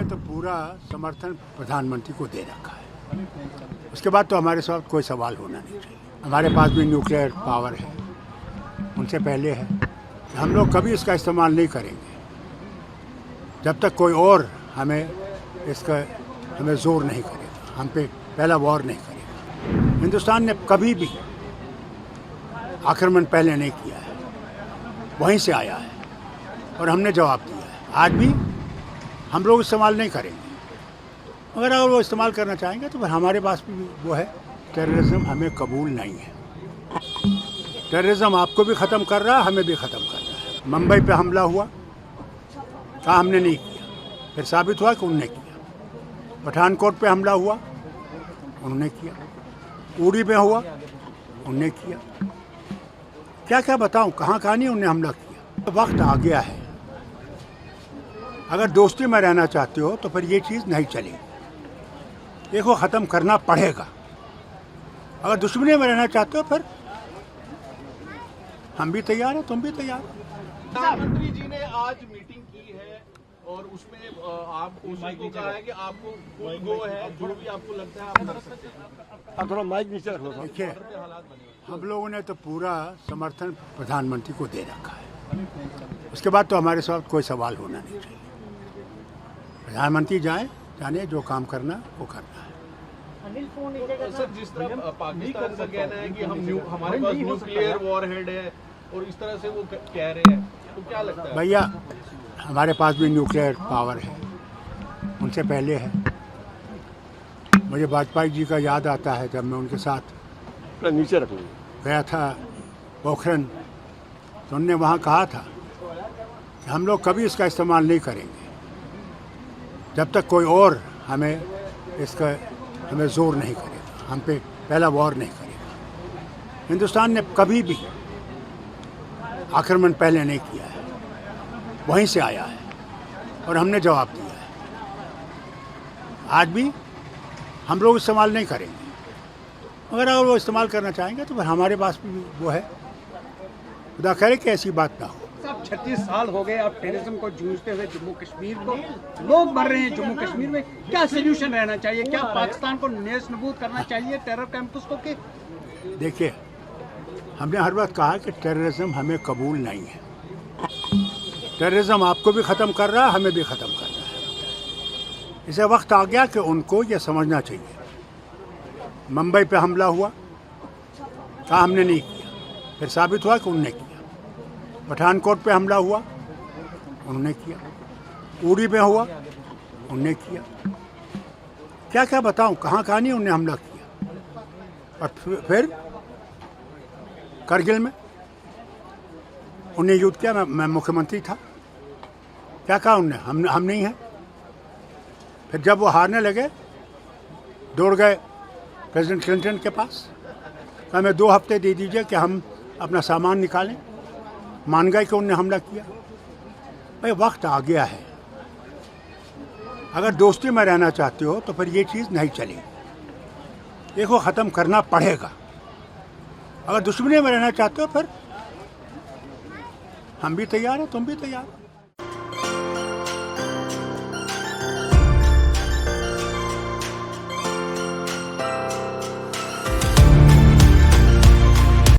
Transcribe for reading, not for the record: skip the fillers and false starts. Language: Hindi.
ने तो पूरा समर्थन प्रधानमंत्री को दे रखा है। उसके बाद तो हमारे साथ कोई सवाल होना नहीं चाहिए। हमारे पास भी न्यूक्लियर पावर है, उनसे पहले है। हम लोग कभी इसका इस्तेमाल नहीं करेंगे जब तक कोई और हमें जोर नहीं करेगा, हम पे पहला वॉर नहीं करेगा। हिंदुस्तान ने कभी भी आक्रमण पहले नहीं किया है, वहीं से आया है और हमने जवाब दिया है। आज भी हम लोग इस्तेमाल नहीं करेंगे, मगर अगर वो इस्तेमाल करना चाहेंगे तो फिर हमारे पास भी वो है। टेररिज्म हमें कबूल नहीं है। टेररिज्म आपको भी ख़त्म कर रहा है, हमें भी ख़त्म कर रहा है। मुंबई पे हमला हुआ, कहा हमने नहीं किया, फिर साबित हुआ कि उन्होंने किया। पठानकोट पे हमला हुआ, उन्होंने किया। उड़ी में हुआ, उन्होंने किया। क्या क्या बताऊं, कहाँ नहीं उन्होंने हमला किया। वक्त आ गया है। अगर दोस्ती में रहना चाहते हो तो फिर ये चीज़ नहीं चलेगी, देखो ख़त्म करना पड़ेगा। अगर दुश्मनी में रहना चाहते हो फिर हम भी तैयार हैं, तुम भी तैयार हो। प्रधानमंत्री जी ने आज मीटिंग की है और उसमें आपको कहा है कि आपको गो है, जो भी आपको लगता है आप कर सकते हैं। थोड़ा माइक नीचे रख लो। देखिए, हम लोगों ने तो पूरा समर्थन प्रधानमंत्री को दे रखा है। उसके बाद तो हमारे साथ कोई सवाल होना नहीं चाहिए। प्रधानमंत्री जाने जो काम करना वो करना है। सर, जिस तरह पाकिस्तान का कहना है कि हमारे पास न्यूक्लियर वॉरहेड है और इस तरह से वो कह रहे हैं, तो क्या लगता है? भैया, हमारे पास भी न्यूक्लियर पावर है, उनसे पहले है। मुझे वाजपेयी जी का याद आता है जब मैं उनके साथ नीचे रख लो गया था पोखरण, तो उन्होंने वहाँ कहा था कि हम लोग कभी इसका इस्तेमाल नहीं करेंगे जब तक कोई और हमें जोर नहीं करेगा, हम पे पहला वॉर नहीं करेगा। हिंदुस्तान ने कभी भी आक्रमण पहले नहीं किया है, वहीं से आया है और हमने जवाब दिया है। आज भी हम लोग इस्तेमाल नहीं करेंगे, मगर अगर वो इस्तेमाल करना चाहेंगे तो फिर हमारे पास भी वो है। खुदा करे कि ऐसी बात ना हो। साहब, 36 साल हो गए आप टेररिज्म को जूझते हुए। जम्मू कश्मीर को लोग मर रहे हैं। जम्मू कश्मीर में क्या सोल्यूशन रहना चाहिए? क्या पाकिस्तान को नेस्तनाबूद करना चाहिए टेरर कैंपस को? के देखिए, हमने हर वक्त कहा कि टेररिज्म हमें कबूल नहीं है। टेररिज्म आपको भी ख़त्म कर रहा है, हमें भी ख़त्म कर रहा है। इसे वक्त आ गया कि उनको ये समझना चाहिए। मुंबई पे हमला हुआ, कहा हमने नहीं किया, फिर साबित हुआ कि उन्होंने किया। पठानकोट पे हमला हुआ, उन्होंने किया। उड़ी में हुआ, उन्होंने किया। क्या क्या बताऊं, कहाँ नहीं उन्होंने हमला किया। और फिर करगिल में उन्हें युद्ध किया। मैं मुख्यमंत्री था, क्या कहा उन्होंने, हम नहीं हैं। फिर जब वो हारने लगे, दौड़ गए प्रेसिडेंट क्लिंटन के पास, कहा हमें 2 हफ्ते दे दीजिए कि हम अपना सामान निकालें। मान गए कि उन्होंने हमला किया। भाई, वक्त आ गया है। अगर दोस्ती में रहना चाहते हो तो फिर ये चीज़ नहीं चलेगी, देखो ख़त्म करना पड़ेगा। अगर दुश्मनी में रहना चाहते हो फिर हम भी तैयार हैं, तुम भी तैयार हो।